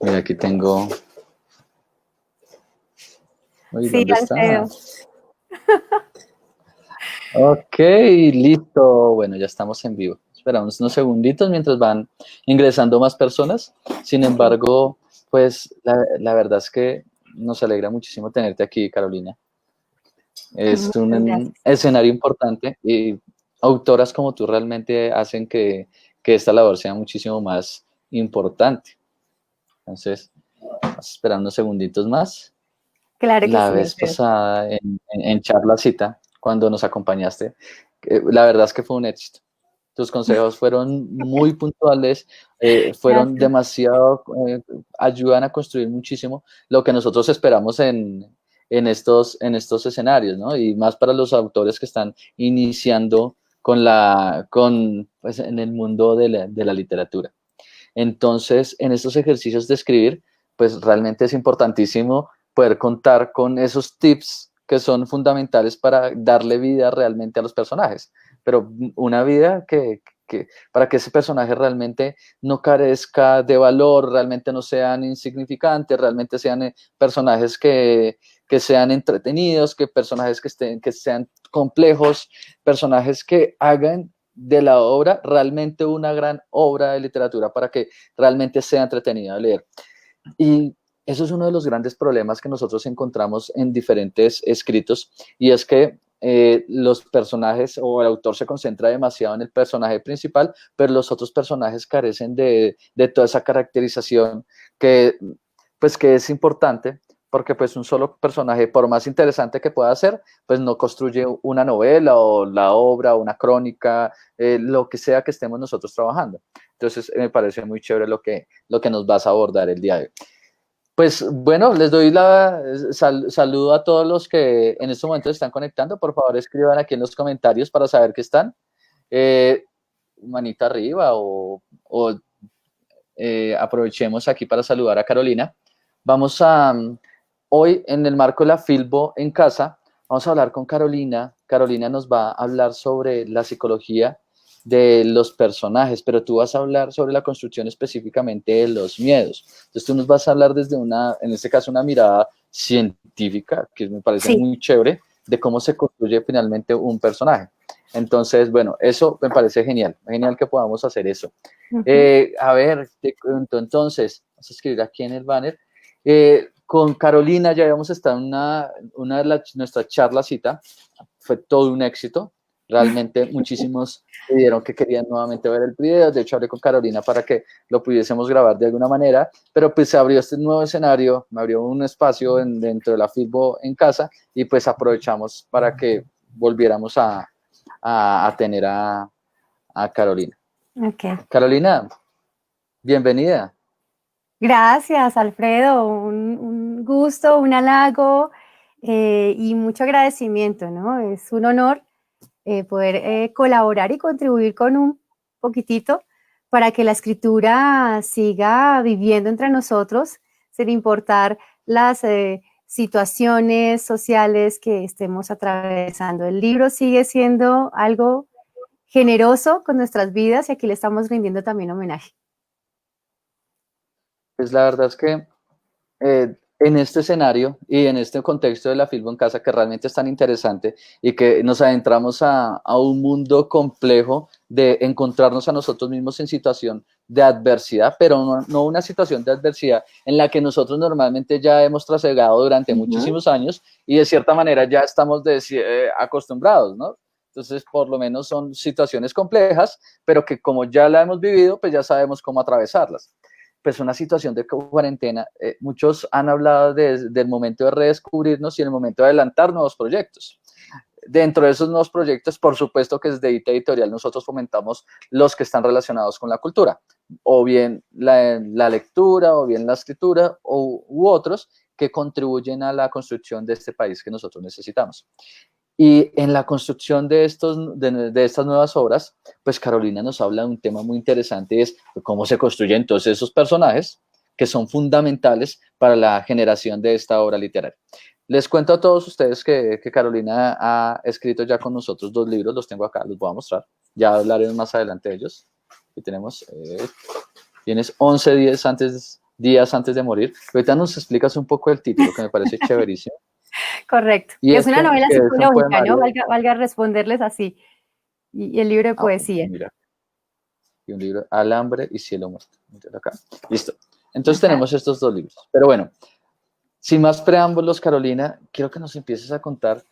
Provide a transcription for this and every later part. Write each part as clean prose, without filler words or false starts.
Mira, aquí tengo... Uy, Sí, ¿dónde está? Alfredo. Ok, listo. Bueno, ya estamos en vivo. Esperamos unos segunditos mientras van ingresando más personas. Sin Ok. embargo, pues la verdad es que nos alegra muchísimo tenerte aquí, Carolina. Es Muchas un gracias. escenario importante y autoras como tú realmente hacen que esta labor sea muchísimo más importante. Entonces, vamos a esperar unos segunditos más. Claro que La sí, vez Alfredo. pasada en Charla Cita, cuando nos acompañaste, la verdad es que fue un éxito. Tus consejos fueron muy puntuales, fueron Gracias. demasiado, ayudan a construir muchísimo lo que nosotros esperamos en estos escenarios, ¿no? Y más para los autores que están iniciando pues, en el mundo de la literatura. Entonces, en estos ejercicios de escribir, pues realmente es importantísimo poder contar con esos tips que son fundamentales para darle vida realmente a los personajes, pero una vida para que ese personaje realmente no carezca de valor, realmente no sean insignificantes, realmente sean personajes que sean entretenidos, que personajes que sean complejos, personajes que hagan de la obra realmente una gran obra de literatura para que realmente sea entretenida de leer. Y eso es uno de los grandes problemas que nosotros encontramos en diferentes escritos, y es que los personajes o el autor se concentra demasiado en el personaje principal, pero los otros personajes carecen de toda esa caracterización que, pues, que es importante, porque pues un solo personaje, por más interesante que pueda ser, pues no construye una novela o la obra o una crónica, lo que sea que estemos nosotros trabajando. Entonces me parece muy chévere lo que nos vas a abordar el día de hoy. Pues bueno, les doy saludo a todos los que en este momento se están conectando. Por favor, escriban aquí en los comentarios para saber que están. Eh, Manita arriba o aprovechemos aquí para saludar a Carolina. Vamos a, hoy en el marco de la Filbo en casa, vamos a hablar con Carolina. Carolina nos va a hablar sobre la psicología de los personajes, pero tú vas a hablar sobre la construcción específicamente de los miedos. Entonces tú nos vas a hablar desde en este caso, una mirada científica, que me parece Sí. muy chévere, de cómo se construye finalmente un personaje. Entonces, bueno, eso me parece genial, genial que podamos hacer eso. Ujú. A ver, te cuento entonces, vamos a escribir aquí en el banner. Con Carolina ya habíamos estado en una de nuestras charlas cita, fue todo un éxito. Realmente muchísimos pidieron que querían nuevamente ver el video. De hecho, hablé con Carolina para que lo pudiésemos grabar de alguna manera, pero pues se abrió este nuevo escenario, me abrió un espacio dentro de la Filbo en casa, y pues aprovechamos para que volviéramos a tener a Carolina. Ok. Carolina, bienvenida. Gracias, Alfredo. Un gusto, un halago y mucho agradecimiento, ¿no? Es un honor poder colaborar y contribuir con un poquitito para que la escritura siga viviendo entre nosotros, sin importar las situaciones sociales que estemos atravesando. El libro sigue siendo algo generoso con nuestras vidas y aquí le estamos rindiendo también homenaje. Pues la verdad es que en este escenario y en este contexto de la Filbo en casa, que realmente es tan interesante y que nos adentramos a un mundo complejo de encontrarnos a nosotros mismos en situación de adversidad, pero no una situación de adversidad en la que nosotros normalmente ya hemos trasegado durante muchísimos años y de cierta manera ya estamos acostumbrados, ¿no? Entonces, por lo menos son situaciones complejas, pero que como ya la hemos vivido, pues ya sabemos cómo atravesarlas. Pues una situación de cuarentena, muchos han hablado del momento de redescubrirnos y el momento de adelantar nuevos proyectos. Dentro de esos nuevos proyectos, por supuesto que desde Ita Editorial nosotros fomentamos los que están relacionados con la cultura, o bien la lectura, o bien la escritura, u otros que contribuyen a la construcción de este país que nosotros necesitamos. Y en la construcción de estas nuevas obras, pues Carolina nos habla de un tema muy interesante, es cómo se construyen todos esos personajes que son fundamentales para la generación de esta obra literaria. Les cuento a todos ustedes que Carolina ha escrito ya con nosotros 2 libros, los tengo acá, los voy a mostrar, ya hablaremos más adelante de ellos. Aquí tenemos, tienes 11 días antes días antes de morir. Ahorita nos explicas un poco el título, que me parece chéverísimo. Correcto. Y Es una novela que es un psicológica, ¿no? poemario. Valga responderles así. Y el libro de poesía. Mira, y un libro, Alambre y Cielo Muerto. Míralo acá. Listo. Entonces Ajá. tenemos estos dos libros. Pero bueno, sin más preámbulos, Carolina, quiero que nos empieces a contar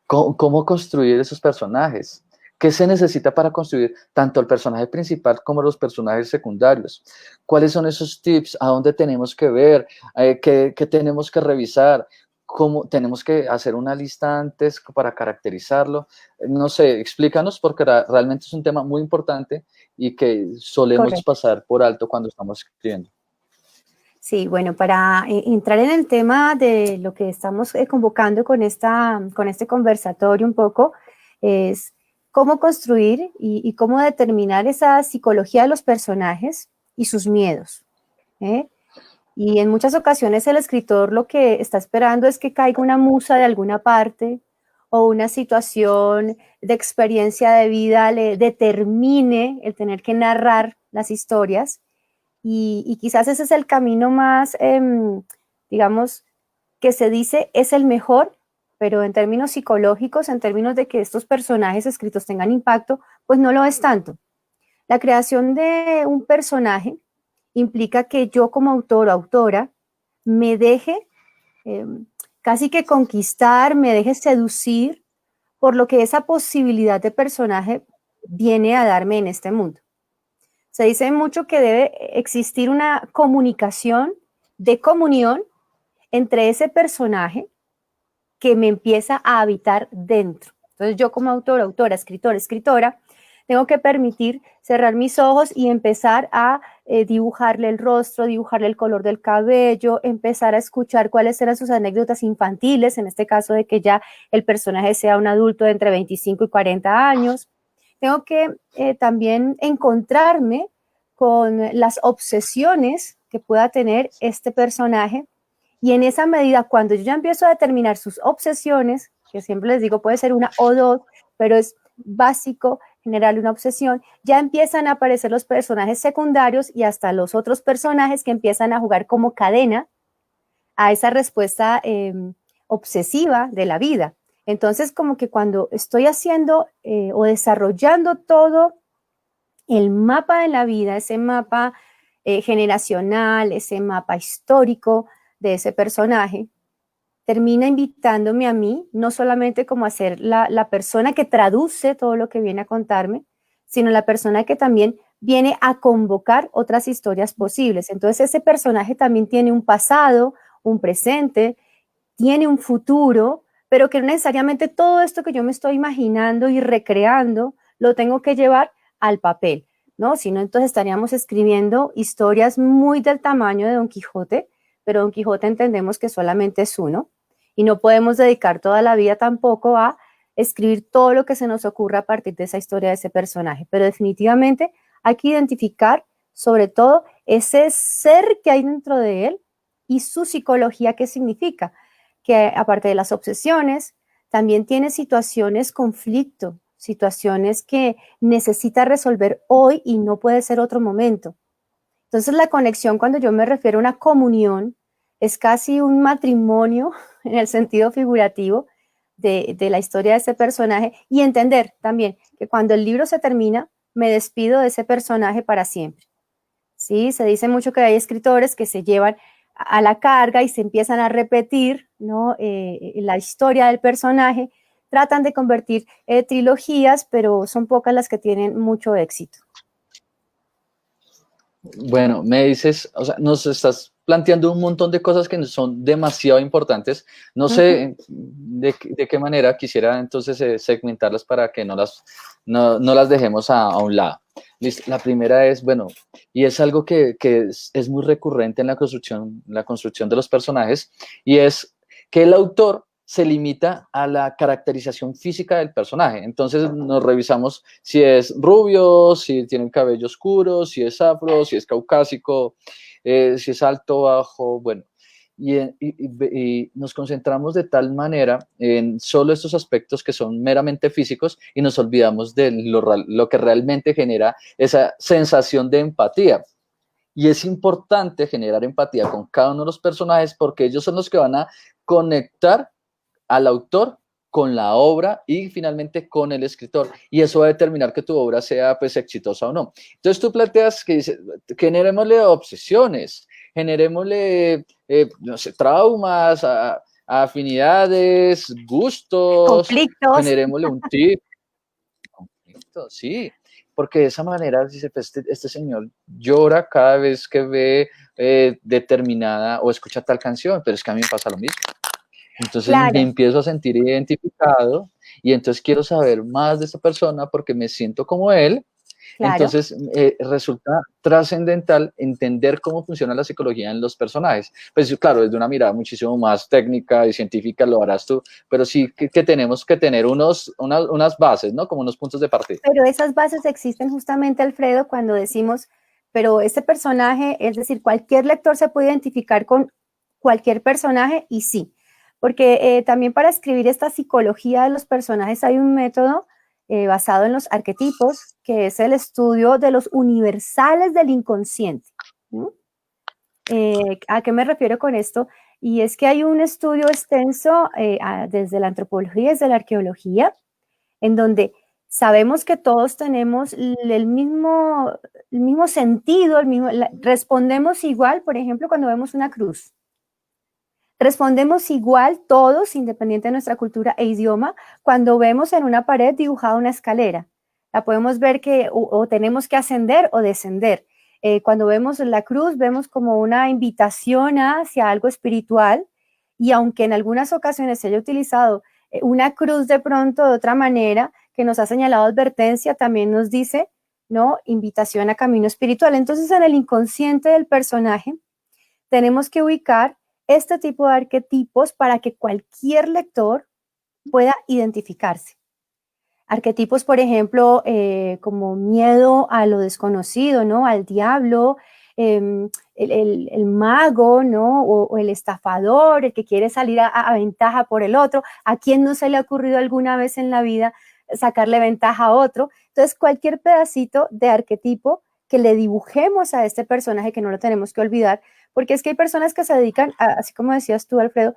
cómo construir esos personajes. ¿Qué se necesita para construir tanto el personaje principal como los personajes secundarios? ¿Cuáles son esos tips? ¿A dónde tenemos que ver? ¿Qué tenemos que revisar? ¿Cómo tenemos que hacer una lista antes para caracterizarlo? No sé, explícanos porque realmente es un tema muy importante y que solemos Correcto. pasar por alto cuando estamos escribiendo. Sí, bueno, para entrar en el tema de lo que estamos convocando con este conversatorio un poco, es cómo construir y cómo determinar esa psicología de los personajes y sus miedos. ¿Eh? Y en muchas ocasiones el escritor lo que está esperando es que caiga una musa de alguna parte o una situación de experiencia de vida le determine el tener que narrar las historias. Y quizás ese es el camino más, digamos, que se dice es el mejor, pero en términos psicológicos, en términos de que estos personajes escritos tengan impacto, pues no lo es tanto. La creación de un personaje implica que yo como autor o autora me deje casi que conquistar, me deje seducir por lo que esa posibilidad de personaje viene a darme en este mundo. Se dice mucho que debe existir una comunicación de comunión entre ese personaje que me empieza a habitar dentro. Entonces yo como autor, autora, escritor, escritora, tengo que permitir cerrar mis ojos y empezar a dibujarle el rostro, dibujarle el color del cabello, empezar a escuchar cuáles eran sus anécdotas infantiles, en este caso de que ya el personaje sea un adulto de entre 25 y 40 años. Tengo que también encontrarme con las obsesiones que pueda tener este personaje y en esa medida, cuando yo ya empiezo a determinar sus obsesiones, que siempre les digo puede ser una o dos, pero es básico generarle una obsesión, ya empiezan a aparecer los personajes secundarios y hasta los otros personajes que empiezan a jugar como cadena a esa respuesta obsesiva de la vida. Entonces, como que cuando estoy haciendo o desarrollando todo el mapa de la vida, ese mapa generacional, ese mapa histórico de ese personaje, termina invitándome a mí, no solamente como a ser la persona que traduce todo lo que viene a contarme, sino la persona que también viene a convocar otras historias posibles. Entonces ese personaje también tiene un pasado, un presente, tiene un futuro, pero que no necesariamente todo esto que yo me estoy imaginando y recreando lo tengo que llevar al papel, ¿no? Si no, entonces estaríamos escribiendo historias muy del tamaño de Don Quijote, pero Don Quijote entendemos que solamente es uno y no podemos dedicar toda la vida tampoco a escribir todo lo que se nos ocurra a partir de esa historia de ese personaje, pero definitivamente hay que identificar sobre todo ese ser que hay dentro de él y su psicología, qué significa, que aparte de las obsesiones, también tiene situaciones conflicto, situaciones que necesita resolver hoy y no puede ser otro momento. Entonces la conexión, cuando yo me refiero a una comunión, es casi un matrimonio en el sentido figurativo de la historia de ese personaje y entender también que cuando el libro se termina, me despido de ese personaje para siempre. ¿Sí? Se dice mucho que hay escritores que se llevan a la carga y se empiezan a repetir, ¿no? La historia del personaje, tratan de convertir trilogías, pero son pocas las que tienen mucho éxito. Bueno, me dices, o sea, nos estás planteando un montón de cosas que son demasiado importantes. No sé de qué manera quisiera entonces segmentarlas para que no las dejemos a un lado. Listo. La primera es, bueno, y es algo que es muy recurrente en la construcción de los personajes, y es que el autor se limita a la caracterización física del personaje. Entonces nos revisamos si es rubio, si tiene el cabello oscuro, si es afro, si es caucásico, si es alto, bajo, bueno. Y nos concentramos de tal manera en solo estos aspectos que son meramente físicos y nos olvidamos de lo que realmente genera esa sensación de empatía. Y es importante generar empatía con cada uno de los personajes porque ellos son los que van a conectar al autor con la obra y finalmente con el escritor. Y eso va a determinar que tu obra sea pues exitosa o no. Entonces tú planteas que dice, generémosle obsesiones, generémosle, no sé, traumas, afinidades, gustos, Conflictos. generémosle un tip. Sí, porque de esa manera dice, pues, este señor llora cada vez que ve determinada o escucha tal canción, pero es que a mí me pasa lo mismo. Entonces me Claro, empiezo a sentir identificado y entonces quiero saber más de esta persona porque me siento como él. claro. Entonces resulta trascendental entender cómo funciona la psicología en los personajes. Pues claro, desde una mirada muchísimo más técnica y científica lo harás tú, pero sí que tenemos que tener unas bases, ¿no? Como unos puntos de partida. Pero esas bases existen justamente, Alfredo, cuando decimos, pero este personaje, es decir, cualquier lector se puede identificar con cualquier personaje y sí, porque también para escribir esta psicología de los personajes hay un método basado en los arquetipos, que es el estudio de los universales del inconsciente. ¿A qué me refiero con esto? Y es que hay un estudio extenso desde la antropología y desde la arqueología, en donde sabemos que todos tenemos el mismo sentido, respondemos igual, por ejemplo, cuando vemos una cruz. Respondemos igual todos, independiente de nuestra cultura e idioma, cuando vemos en una pared dibujada una escalera. La podemos ver que o tenemos que ascender o descender. Cuando vemos la cruz, vemos como una invitación hacia algo espiritual, y aunque en algunas ocasiones se haya utilizado una cruz de pronto de otra manera, que nos ha señalado advertencia, también nos dice, ¿no? Invitación a camino espiritual. Entonces, en el inconsciente del personaje, tenemos que ubicar este tipo de arquetipos para que cualquier lector pueda identificarse. Arquetipos, por ejemplo, como miedo a lo desconocido, ¿no? Al diablo, el mago, ¿no? O el estafador, el que quiere salir a ventaja por el otro. ¿A quién no se le ha ocurrido alguna vez en la vida sacarle ventaja a otro? Entonces, cualquier pedacito de arquetipo que le dibujemos a este personaje, que no lo tenemos que olvidar, porque es que hay personas que se dedican, así como decías tú, Alfredo,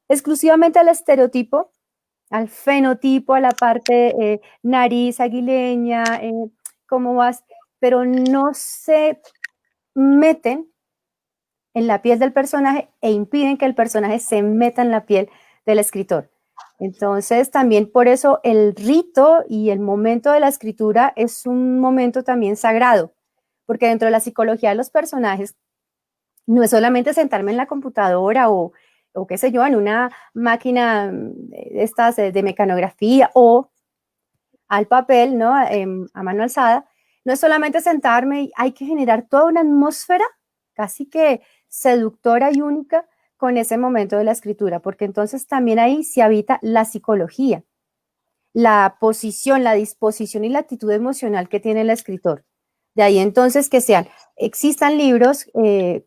exclusivamente al estereotipo, al fenotipo, a la parte nariz aguileña, cómo vas, pero no se meten en la piel del personaje e impiden que el personaje se meta en la piel del escritor. Entonces, también por eso el rito y el momento de la escritura es un momento también sagrado, porque dentro de la psicología de los personajes no es solamente sentarme en la computadora o qué sé yo, en una máquina estas de mecanografía o al papel, ¿no? A mano alzada. No es solamente sentarme, hay que generar toda una atmósfera casi que seductora y única con ese momento de la escritura, porque entonces también ahí se habita la psicología, la posición, la disposición y la actitud emocional que tiene el escritor. De ahí entonces que existan libros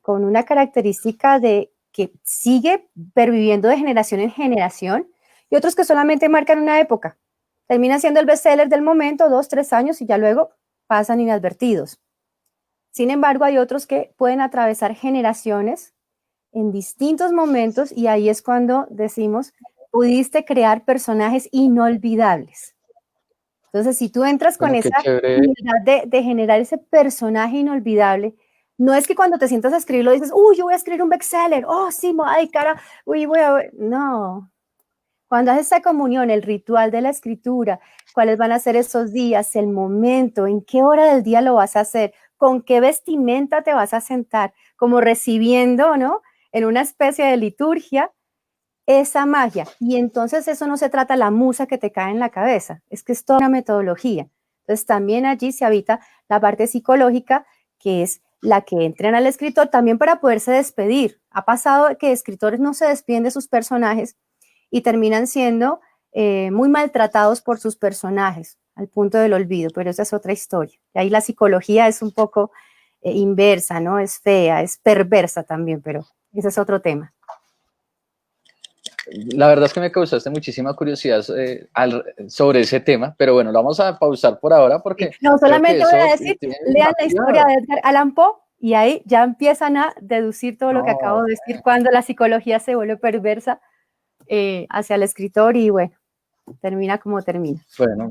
con una característica de que sigue perviviendo de generación en generación y otros que solamente marcan una época. Termina siendo el bestseller del momento, 2, 3 años y ya luego pasan inadvertidos. Sin embargo, hay otros que pueden atravesar generaciones en distintos momentos y ahí es cuando decimos, pudiste crear personajes inolvidables. Entonces, si tú entras con Bueno, qué esa chévere. humildad de generar ese personaje inolvidable, no es que cuando te sientas a escribirlo dices, uy, yo voy a escribir un bestseller, oh, sí, me voy a dedicar a, uy, voy a... No. Cuando haces esa comunión, el ritual de la escritura, cuáles van a ser esos días, el momento, en qué hora del día lo vas a hacer, con qué vestimenta te vas a sentar, como recibiendo, ¿no? En una especie de liturgia, esa magia. Y entonces eso no se trata de la musa que te cae en la cabeza, es que es toda una metodología. Entonces también allí se habita la parte psicológica, que es la que entrena al escritor también para poderse despedir. Ha pasado que escritores no se despiden de sus personajes y terminan siendo muy maltratados por sus personajes, al punto del olvido, pero esa es otra historia. Y ahí la psicología es un poco inversa, ¿no? Es fea, es perversa también, pero ese es otro tema. La verdad es que me causaste muchísima curiosidad sobre ese tema, pero bueno, lo vamos a pausar por ahora porque No, creo que solamente voy a eso decir, tiene lean la historia demasiado. de Edgar Allan Poe Y ahí ya empiezan a deducir todo lo que acabo de decir cuando la psicología se vuelve perversa hacia el escritor y bueno, termina como termina. Bueno.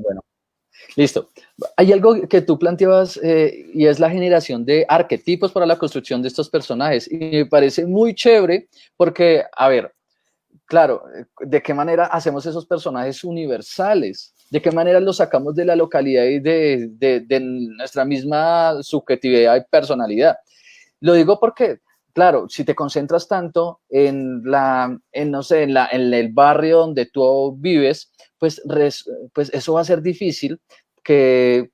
Listo. Hay algo que tú planteabas y es la generación de arquetipos para la construcción de estos personajes. Y me parece muy chévere porque, a ver, claro, ¿de qué manera hacemos esos personajes universales? ¿De qué manera los sacamos de la localidad y de nuestra misma subjetividad y personalidad? Lo digo porque, claro, si te concentras tanto no sé, en el barrio donde tú vives, pues eso va a ser difícil que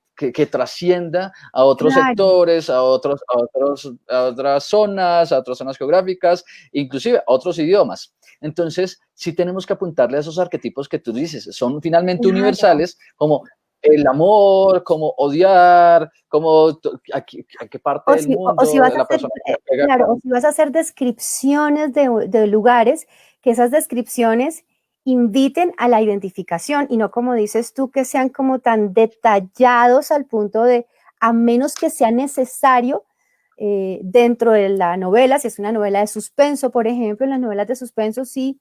trascienda a otros Claro. sectores, a otras zonas geográficas, inclusive a otros idiomas. Entonces, sí tenemos que apuntarle a esos arquetipos que tú dices, son finalmente Claro. universales, como el amor, como odiar, como a qué parte del mundo vas a la hacer, persona se pega claro, o con. si vas a hacer descripciones de lugares, que esas descripciones inviten a la identificación y no como dices tú, que sean como tan detallados al punto de, a menos que sea necesario dentro de la novela, si es una novela de suspenso, por ejemplo, en las novelas de suspenso sí,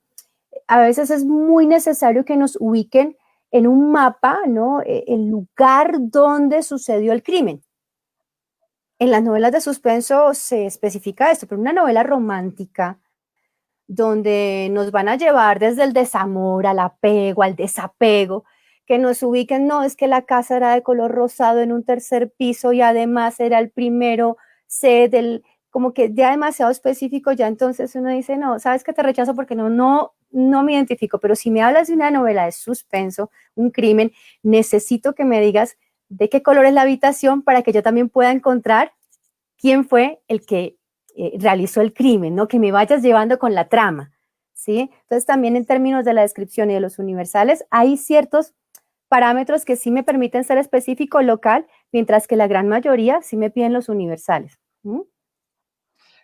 a veces es muy necesario que nos ubiquen en un mapa, ¿no? El lugar donde sucedió el crimen. En las novelas de suspenso se especifica esto, pero una novela romántica donde nos van a llevar desde el desamor al apego, al desapego, que nos ubiquen, no, es que la casa era de color rosado en un tercer piso y además era el primero C del, como que ya demasiado específico, ya entonces uno dice, no, sabes que te rechazo porque no me identifico, pero si me hablas de una novela de suspenso, un crimen, necesito que me digas de qué color es la habitación para que yo también pueda encontrar quién fue el que realizó el crimen, ¿no? Que me vayas llevando con la trama, ¿sí? Entonces también en términos de la descripción y de los universales, hay ciertos parámetros que sí me permiten ser específico local, mientras que la gran mayoría sí me piden los universales. ¿Mm?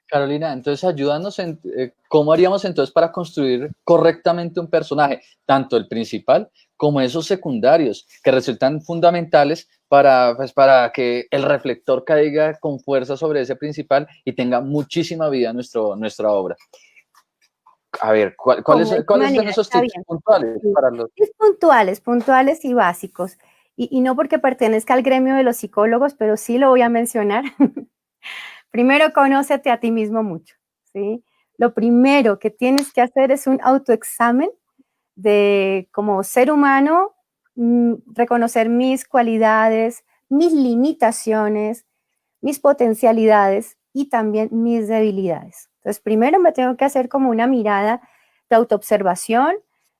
Carolina, entonces ayúdanos en cómo haríamos entonces para construir correctamente un personaje, tanto el principal como esos secundarios, que resultan fundamentales para que el reflector caiga con fuerza sobre ese principal y tenga muchísima vida nuestra obra. A ver, ¿Cómo? ¿De qué ¿cuáles son manera? esos Está tips bien. puntuales Sí. para los... Es puntuales y básicos. Y no porque pertenezca al gremio de los psicólogos, pero sí lo voy a mencionar. Primero, conócete a ti mismo mucho, ¿sí? Lo primero que tienes que hacer es un autoexamen de como ser humano, reconocer mis cualidades, mis limitaciones, mis potencialidades y también mis debilidades. Entonces, primero me tengo que hacer como una mirada de autoobservación,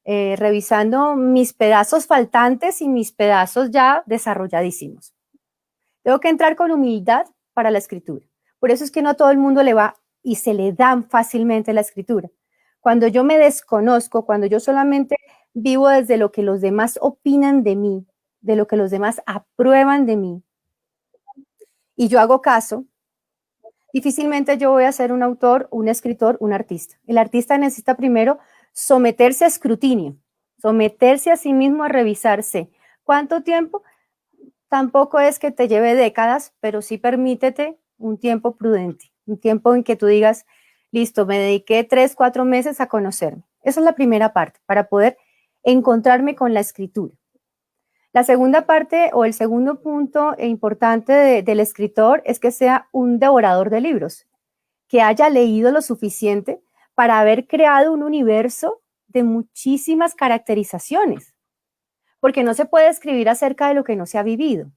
revisando mis pedazos faltantes y mis pedazos ya desarrolladísimos. Tengo que entrar con humildad para la escritura. Por eso es que no a todo el mundo le va y se le da fácilmente la escritura. Cuando yo me desconozco, cuando yo solamente vivo desde lo que los demás opinan de mí, de lo que los demás aprueban de mí, y yo hago caso, difícilmente yo voy a ser un autor, un escritor, un artista. El artista necesita primero someterse a escrutinio, someterse a sí mismo a revisarse. ¿Cuánto tiempo? Tampoco es que te lleve décadas, pero sí permítete un tiempo prudente, un tiempo en que tú digas, listo, me dediqué 3, 4 meses a conocerme. Esa es la primera parte, para poder encontrarme con la escritura. La segunda parte o el segundo punto importante del escritor es que sea un devorador de libros, que haya leído lo suficiente para haber creado un universo de muchísimas caracterizaciones, porque no se puede escribir acerca de lo que no se ha vivido.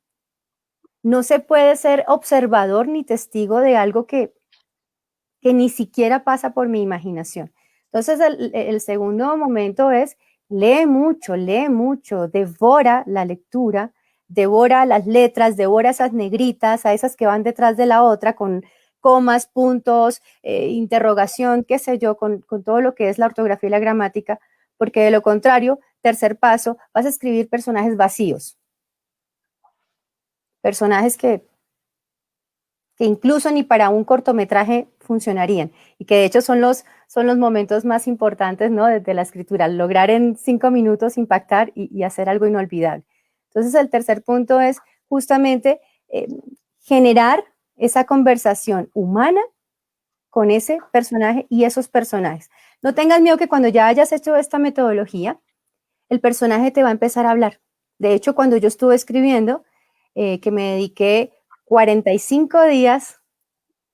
No se puede ser observador ni testigo de algo que ni siquiera pasa por mi imaginación. Entonces, el segundo momento es lee mucho, devora la lectura, devora las letras, devora esas negritas, a esas que van detrás de la otra con comas, puntos, interrogación, qué sé yo, con todo lo que es la ortografía y la gramática, porque de lo contrario, tercer paso, vas a escribir personajes vacíos, personajes que incluso ni para un cortometraje funcionarían y que de hecho son los momentos más importantes, ¿no? De la escritura, lograr en 5 minutos impactar y hacer algo inolvidable. Entonces el tercer punto es justamente generar esa conversación humana con ese personaje y esos personajes. No tengas miedo que cuando ya hayas hecho esta metodología, el personaje te va a empezar a hablar. De hecho, cuando yo estuve escribiendo, que me dediqué 45 días,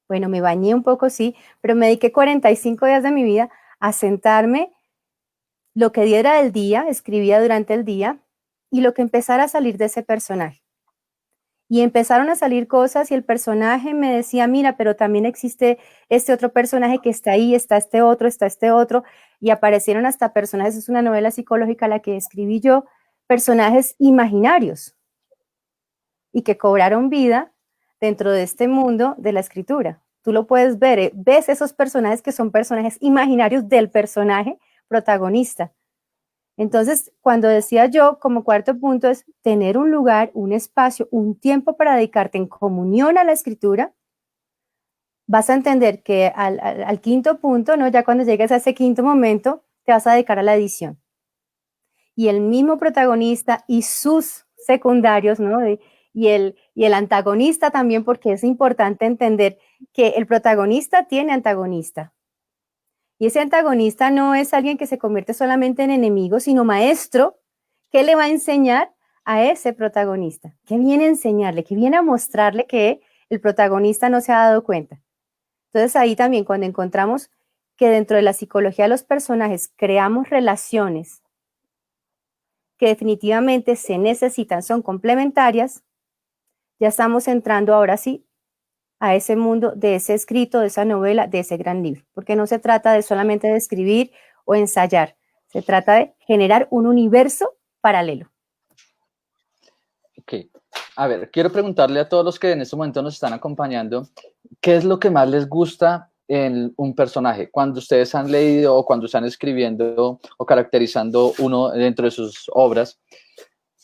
bueno, me bañé un poco, sí, pero me dediqué 45 días de mi vida a sentarme, lo que diera del día, escribía durante el día, y lo que empezara a salir de ese personaje. Y empezaron a salir cosas y el personaje me decía, mira, pero también existe este otro personaje que está ahí, está este otro, y aparecieron hasta personajes, es una novela psicológica la que escribí yo, personajes imaginarios y que cobraron vida dentro de este mundo de la escritura. Tú lo puedes ver, ves esos personajes que son personajes imaginarios del personaje protagonista. Entonces, cuando decía yo, como cuarto punto, es tener un lugar, un espacio, un tiempo para dedicarte en comunión a la escritura, vas a entender que al quinto punto, ¿no? Ya cuando llegues a ese quinto momento, te vas a dedicar a la edición. Y el mismo protagonista y sus secundarios, ¿no? Y el antagonista también, porque es importante entender que el protagonista tiene antagonista. Y ese antagonista no es alguien que se convierte solamente en enemigo, sino maestro que le va a enseñar a ese protagonista. ¿Qué viene a enseñarle? ¿Qué viene a mostrarle que el protagonista no se ha dado cuenta? Entonces ahí también cuando encontramos que dentro de la psicología de los personajes creamos relaciones que definitivamente se necesitan, son complementarias, ya estamos entrando ahora sí a ese mundo de ese escrito, de esa novela, de ese gran libro, porque no se trata de solamente de escribir o ensayar, se trata de generar un universo paralelo. Ok, a ver, quiero preguntarle a todos los que en este momento nos están acompañando, ¿qué es lo que más les gusta en un personaje? Cuando ustedes han leído o cuando están escribiendo o caracterizando uno dentro de sus obras,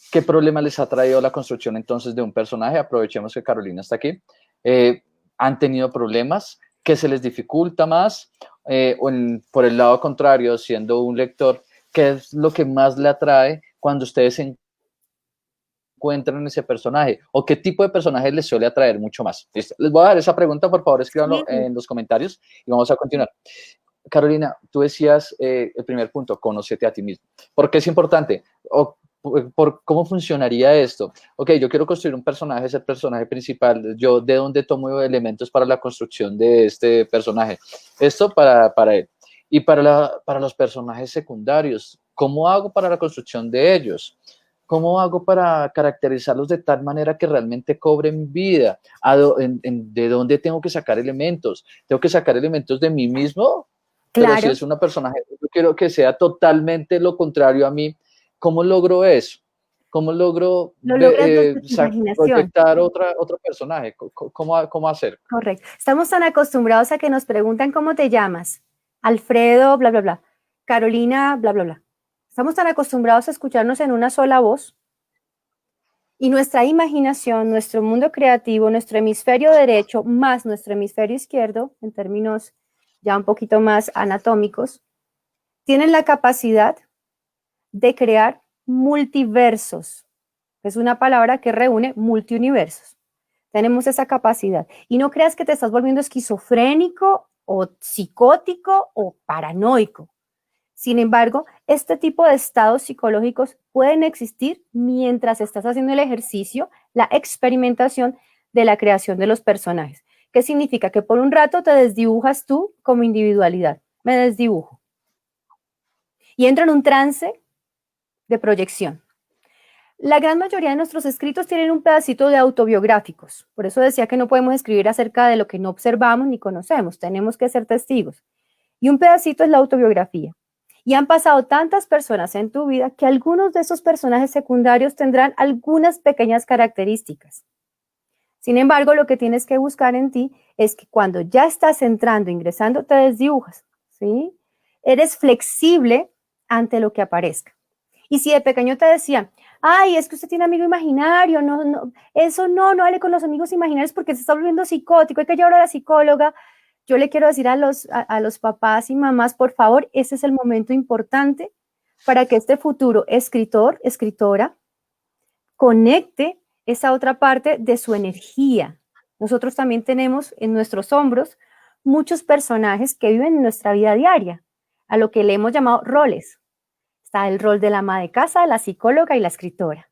¿qué problema les ha traído la construcción entonces de un personaje? Aprovechemos que Carolina está aquí. ¿Han tenido problemas? ¿Qué se les dificulta más? Por el lado contrario, siendo un lector, ¿qué es lo que más le atrae cuando ustedes se encuentran en ese personaje? ¿O qué tipo de personaje les suele atraer mucho más? ¿Listo? Les voy a dar esa pregunta, por favor, escríbanlo en los comentarios y vamos a continuar. Carolina, tú decías el primer punto, conócete a ti mismo. ¿Por qué es importante? Por cómo funcionaría esto. Ok, yo quiero construir un personaje, es el personaje principal. Yo, ¿de dónde tomo elementos para la construcción de este personaje? Esto para él. Y para los personajes secundarios, ¿cómo hago para la construcción de ellos? ¿Cómo hago para caracterizarlos de tal manera que realmente cobren vida? ¿De dónde tengo que sacar elementos? ¿Tengo que sacar elementos de mí mismo? Pero si Claro. es una personaje, yo quiero que sea totalmente lo contrario a mí. ¿Cómo logro eso? ¿Cómo logro Lo logras desde tu imaginación. proyectar otro personaje? ¿Cómo hacer? Correcto. Estamos tan acostumbrados a que nos preguntan cómo te llamas. Alfredo, bla, bla, bla. Carolina, bla, bla, bla. Estamos tan acostumbrados a escucharnos en una sola voz y nuestra imaginación, nuestro mundo creativo, nuestro hemisferio derecho más nuestro hemisferio izquierdo, en términos ya un poquito más anatómicos, tienen la capacidad de crear multiversos. Es una palabra que reúne multiuniversos. Tenemos esa capacidad. Y no creas que te estás volviendo esquizofrénico o psicótico o paranoico. Sin embargo, este tipo de estados psicológicos pueden existir mientras estás haciendo el ejercicio, la experimentación de la creación de los personajes. ¿Qué significa? Que por un rato te desdibujas tú como individualidad. Me desdibujo. Y entro en un trance de proyección. La gran mayoría de nuestros escritos tienen un pedacito de autobiográficos. Por eso decía que no podemos escribir acerca de lo que no observamos ni conocemos. Tenemos que ser testigos. Y un pedacito es la autobiografía. Y han pasado tantas personas en tu vida que algunos de esos personajes secundarios tendrán algunas pequeñas características. Sin embargo, lo que tienes que buscar en ti es que cuando ya estás entrando, ingresando, te desdibujas, ¿sí? Eres flexible ante lo que aparezca. Y si de pequeño te decían, ay, es que usted tiene amigo imaginario, eso no hable con los amigos imaginarios porque se está volviendo psicótico, hay que llevarlo a la psicóloga. Yo le quiero decir a los papás y mamás, por favor, ese es el momento importante para que este futuro escritor, escritora, conecte esa otra parte de su energía, Nosotros también tenemos en nuestros hombros muchos personajes que viven en nuestra vida diaria, a lo que le hemos llamado roles. Está el rol de la ama de casa, la psicóloga y la escritora.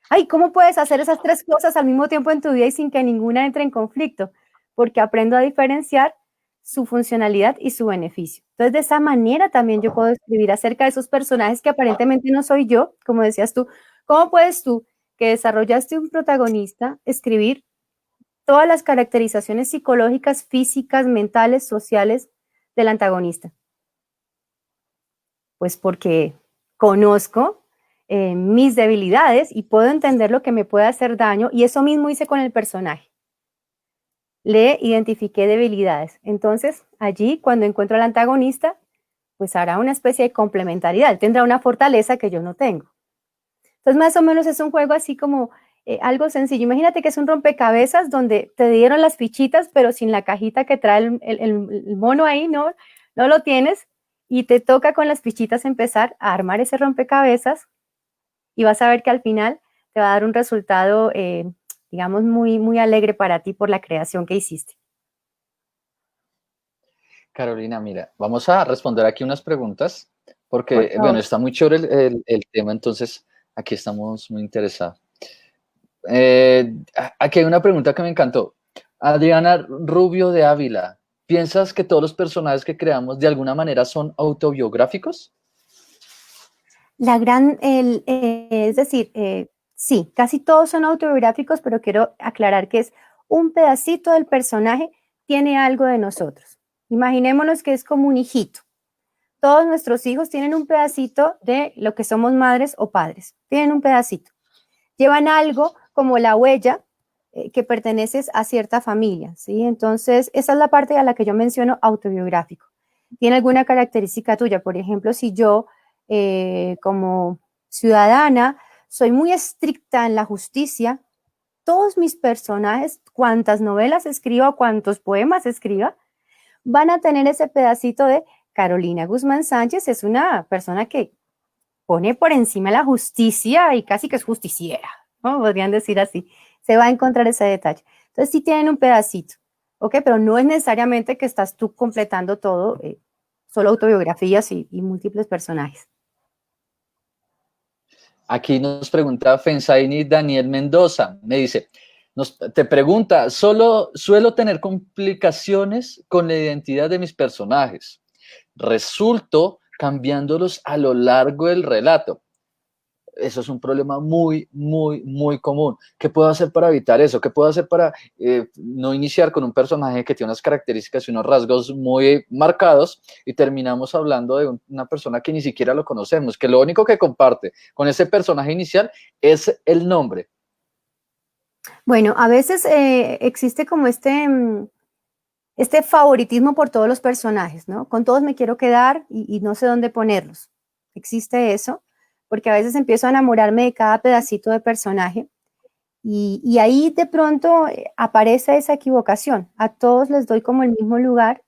Ay, ¿cómo puedes hacer esas tres cosas al mismo tiempo en tu vida y sin que ninguna entre en conflicto? Porque aprendo a diferenciar su funcionalidad y su beneficio. Entonces, de esa manera también yo puedo escribir acerca de esos personajes que aparentemente no soy yo, como decías tú. ¿Cómo puedes tú, que desarrollaste un protagonista, escribir todas las caracterizaciones psicológicas, físicas, mentales, sociales del antagonista? Pues porque conozco mis debilidades y puedo entender lo que me puede hacer daño, y eso mismo hice con el personaje. Le identifiqué debilidades. Entonces, allí, cuando encuentro al antagonista, pues hará una especie de complementariedad. Él tendrá una fortaleza que yo no tengo. Entonces, más o menos es un juego así como algo sencillo. Imagínate que es un rompecabezas donde te dieron las fichitas, pero sin la cajita que trae el mono ahí, ¿no? No lo tienes, y te toca con las fichitas empezar a armar ese rompecabezas, y vas a ver que al final te va a dar un resultado, digamos, muy, muy alegre para ti por la creación que hiciste. Carolina, mira, vamos a responder aquí unas preguntas, Por porque, bueno, favor. está muy chévere el tema, entonces aquí estamos muy interesados. Aquí hay una pregunta que me encantó. Adriana Rubio de Ávila, ¿piensas que todos los personajes que creamos de alguna manera son autobiográficos? Es decir, sí, casi todos son autobiográficos, pero quiero aclarar que es un pedacito del personaje, tiene algo de nosotros. Imaginémonos que es como un hijito. Todos nuestros hijos tienen un pedacito de lo que somos madres o padres, tienen un pedacito. Llevan algo como la huella que perteneces a cierta familia, ¿sí? Entonces, esa es la parte a la que yo menciono autobiográfico. ¿Tiene alguna característica tuya? Por ejemplo, si yo, como ciudadana, soy muy estricta en la justicia, todos mis personajes, cuantas novelas escriba, cuantos poemas escriba, van a tener ese pedacito de Carolina Guzmán Sánchez. Es una persona que pone por encima la justicia y casi que es justiciera, ¿no? Podrían decir así. Se va a encontrar ese detalle. Entonces sí tienen un pedacito, ¿ok? Pero no es necesariamente que estás tú completando todo, solo autobiografías y múltiples personajes. Aquí nos pregunta Fensaini Daniel Mendoza, me dice, te pregunta, solo suelo tener complicaciones con la identidad de mis personajes. Resulto cambiándolos a lo largo del relato. Eso es un problema muy, muy, muy común. ¿Qué puedo hacer para evitar eso? ¿Qué puedo hacer para no iniciar con un personaje que tiene unas características y unos rasgos muy marcados y terminamos hablando de una persona que ni siquiera lo conocemos, que lo único que comparte con ese personaje inicial es el nombre? Bueno, a veces existe como este favoritismo por todos los personajes, ¿no? Con todos me quiero quedar y no sé dónde ponerlos. Existe eso, porque a veces empiezo a enamorarme de cada pedacito de personaje, y ahí de pronto aparece esa equivocación. A todos les doy como el mismo lugar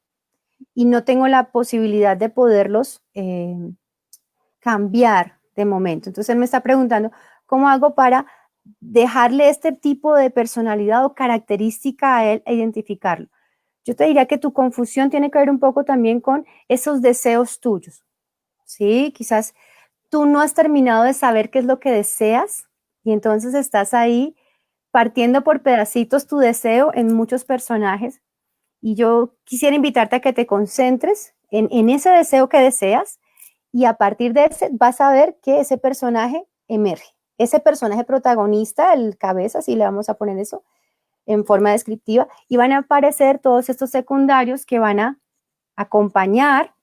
y no tengo la posibilidad de poderlos cambiar de momento. Entonces él me está preguntando, ¿cómo hago para dejarle este tipo de personalidad o característica a él e identificarlo? Yo te diría que tu confusión tiene que ver un poco también con esos deseos tuyos, ¿sí? Quizás tú no has terminado de saber qué es lo que deseas y entonces estás ahí partiendo por pedacitos tu deseo en muchos personajes, y yo quisiera invitarte a que te concentres en ese deseo que deseas, y a partir de ese vas a ver que ese personaje emerge. Ese personaje protagonista, el cabeza, si le vamos a poner eso en forma descriptiva, y van a aparecer todos estos secundarios que van a acompañar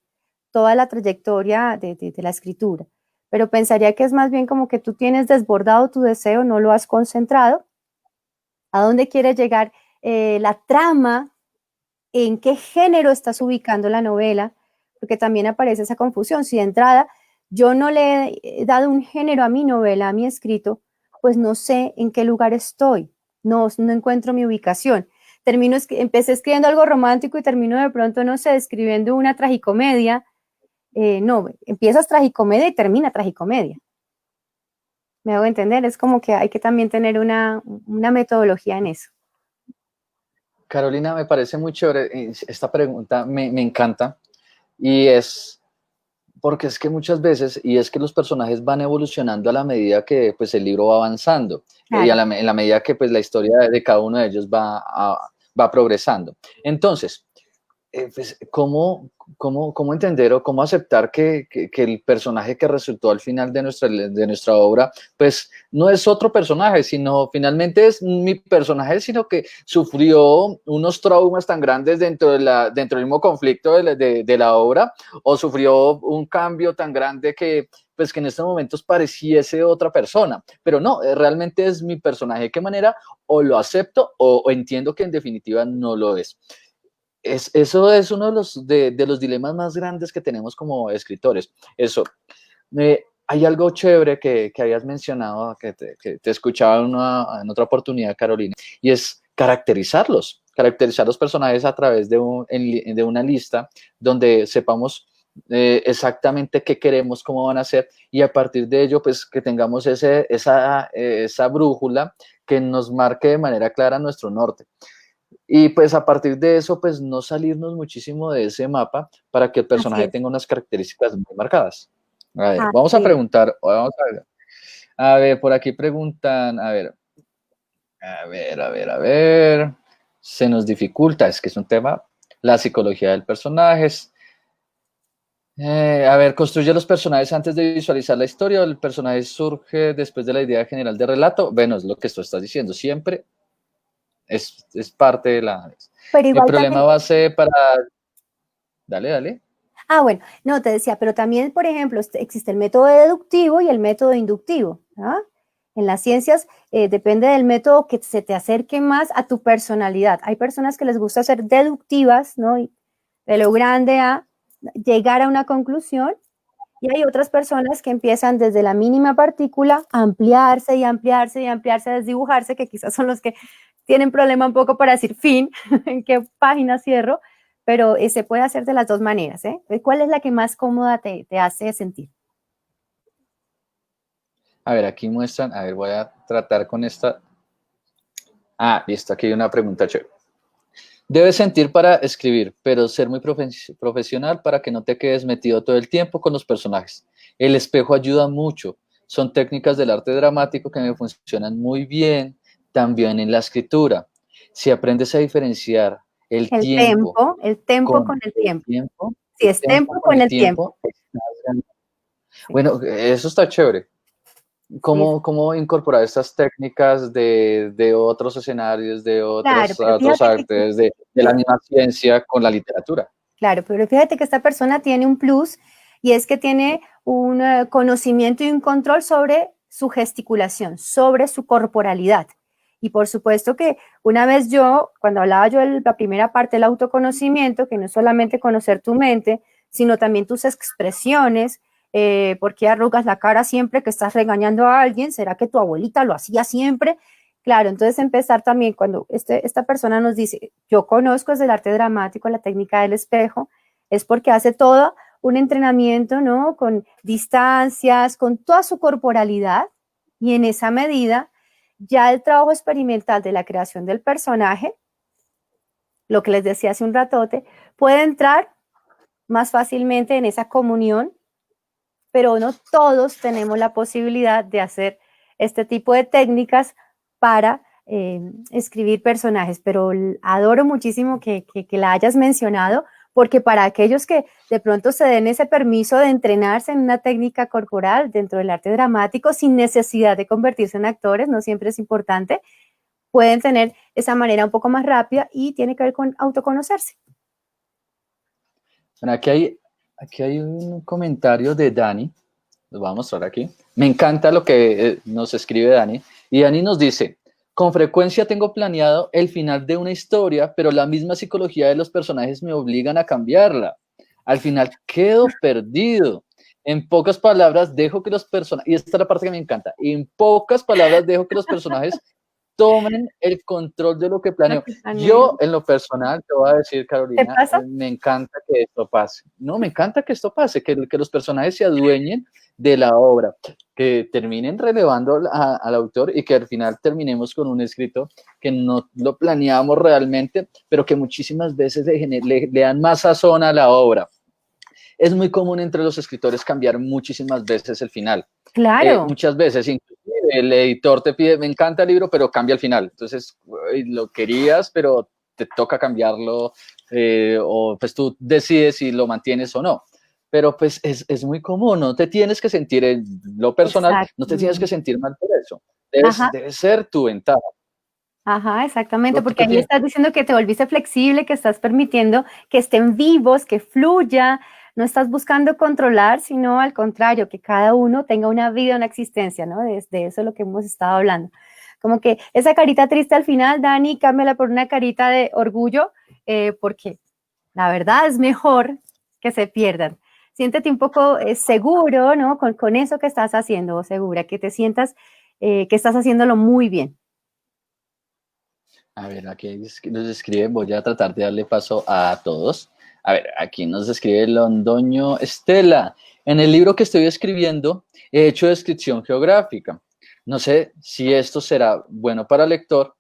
toda la trayectoria de la escritura. Pero pensaría que es más bien como que tú tienes desbordado tu deseo, no lo has concentrado. ¿A dónde quiere llegar la trama? ¿En qué género estás ubicando la novela? Porque también aparece esa confusión. Si de entrada yo no le he dado un género a mi novela, a mi escrito, pues no sé en qué lugar estoy, no encuentro mi ubicación. Empecé escribiendo algo romántico y termino de pronto, no sé, escribiendo una tragicomedia. No, empiezas tragicomedia y termina tragicomedia. Me hago entender, es como que hay que también tener una metodología en eso. Carolina, me parece muy chévere. Esta pregunta me encanta y es porque es que muchas veces, y es que los personajes van evolucionando a la medida que pues, el libro va avanzando y Claro. en la medida que pues, la historia de cada uno de ellos va progresando. Entonces, pues, ¿cómo entender o cómo aceptar que el personaje que resultó al final de nuestra obra, pues no es otro personaje, sino finalmente es mi personaje, sino que sufrió unos traumas tan grandes dentro del mismo conflicto de la obra, o sufrió un cambio tan grande que pues que en estos momentos pareciese otra persona, pero no, realmente es mi personaje. ¿De qué manera? O lo acepto o entiendo que en definitiva no lo es. Eso es uno de los dilemas más grandes que tenemos como escritores. Eso. Hay algo chévere que habías mencionado, que te escuchaba en otra oportunidad, Carolina, y es caracterizar los personajes a través de una lista donde sepamos exactamente qué queremos, cómo van a ser, y a partir de ello, pues que tengamos esa brújula que nos marque de manera clara nuestro norte. Y pues a partir de eso, pues no salirnos muchísimo de ese mapa para que el Así personaje es. tenga unas características muy marcadas. A ver, vamos a Así es. preguntar, a ver, por aquí preguntan, a ver, se nos dificulta, es que es un tema, la psicología del personaje. A ver, construye los personajes antes de visualizar la historia o el personaje surge después de la idea general de relato. Bueno, es lo que tú estás diciendo, siempre es parte de la... Pero El igual problema también, base para... Dale, dale. bueno, no, te decía, pero también, por ejemplo, existe el método deductivo y el método inductivo. ¿Ah? En las ciencias depende del método que se te acerque más a tu personalidad. Hay personas que les gusta ser deductivas, ¿no? Y de lo grande a llegar a una conclusión, y hay otras personas que empiezan desde la mínima partícula a ampliarse y ampliarse y ampliarse, a desdibujarse, que quizás son los que tienen problema un poco para decir fin, en qué página cierro, pero se puede hacer de las dos maneras. ¿Cuál es la que más cómoda te hace sentir? A ver, aquí muestran, a ver, voy a tratar con esta. Ah, listo, aquí hay una pregunta chévere. Debes sentir para escribir, pero ser muy profesional para que no te quedes metido todo el tiempo con los personajes. El espejo ayuda mucho. Son técnicas del arte dramático que me funcionan muy bien, también en la escritura. Si aprendes a diferenciar el tiempo El tempo con con el tiempo. Si el es tiempo tempo con con el el tiempo. tiempo, estás ganando. Sí, Bueno, eso está chévere. sí, ¿Cómo incorporar estas técnicas de otros escenarios, de claro, pero otros fíjate que artes, de la misma ciencia con la literatura? claro, pero fíjate que esta persona tiene un plus, y es que tiene un conocimiento y un control sobre su gesticulación, sobre su corporalidad. Y por supuesto que una vez cuando hablaba yo de la primera parte del autoconocimiento, que no es solamente conocer tu mente, sino también tus expresiones. ¿Por qué arrugas la cara siempre que estás regañando a alguien? ¿Será que tu abuelita lo hacía siempre? Claro, entonces empezar también cuando esta persona nos dice, yo conozco desde el arte dramático la técnica del espejo, es porque hace todo un entrenamiento, ¿no? Con distancias, con toda su corporalidad, y en esa medida ya el trabajo experimental de la creación del personaje, lo que les decía hace un ratote, puede entrar más fácilmente en esa comunión, pero no todos tenemos la posibilidad de hacer este tipo de técnicas para escribir personajes, pero adoro muchísimo que la hayas mencionado, porque para aquellos que de pronto se den ese permiso de entrenarse en una técnica corporal dentro del arte dramático sin necesidad de convertirse en actores, no siempre es importante, pueden tener esa manera un poco más rápida, y tiene que ver con autoconocerse. Bueno, aquí hay un comentario de Dani, lo voy a mostrar aquí. Me encanta lo que nos escribe Dani. Y Dani nos dice, con frecuencia tengo planeado el final de una historia, pero la misma psicología de los personajes me obligan a cambiarla. Al final quedo perdido. En pocas palabras, dejo que los personajes, y esta es la parte que me encanta, en pocas palabras dejo que los personajes tomen el control de lo que planeo. Yo, en lo personal, te voy a decir, Carolina, me encanta que esto pase. No, me encanta que esto pase, que los personajes se adueñen de la obra, que terminen relevando al autor y que al final terminemos con un escrito que no lo planeamos realmente, pero que muchísimas veces le dan más sazón a la obra. Es muy común entre los escritores cambiar muchísimas veces el final. Claro. Muchas veces, inclusive, el editor te pide, me encanta el libro, pero cambia el final. Entonces, lo querías, pero te toca cambiarlo, o pues tú decides si lo mantienes o no. Pero pues es muy común, no te tienes que sentir en lo personal, no te tienes que sentir mal por eso. Debe ser tu ventaja. Ajá, exactamente, porque ahí estás diciendo que te volviste flexible, que estás permitiendo que estén vivos, que fluya, no estás buscando controlar, sino al contrario, que cada uno tenga una vida, una existencia, ¿no? De eso es lo que hemos estado hablando. Como que esa carita triste al final, Dani, cámbiala por una carita de orgullo, porque la verdad es mejor que se pierdan. Siéntete un poco seguro, ¿no? Con eso que estás haciendo, o segura, que te sientas que estás haciéndolo muy bien. A ver, aquí nos escribe, voy a tratar de darle paso a todos. A ver, aquí nos escribe Londoño Estela. En el libro que estoy escribiendo he hecho descripción geográfica. No sé si esto será bueno para el lector.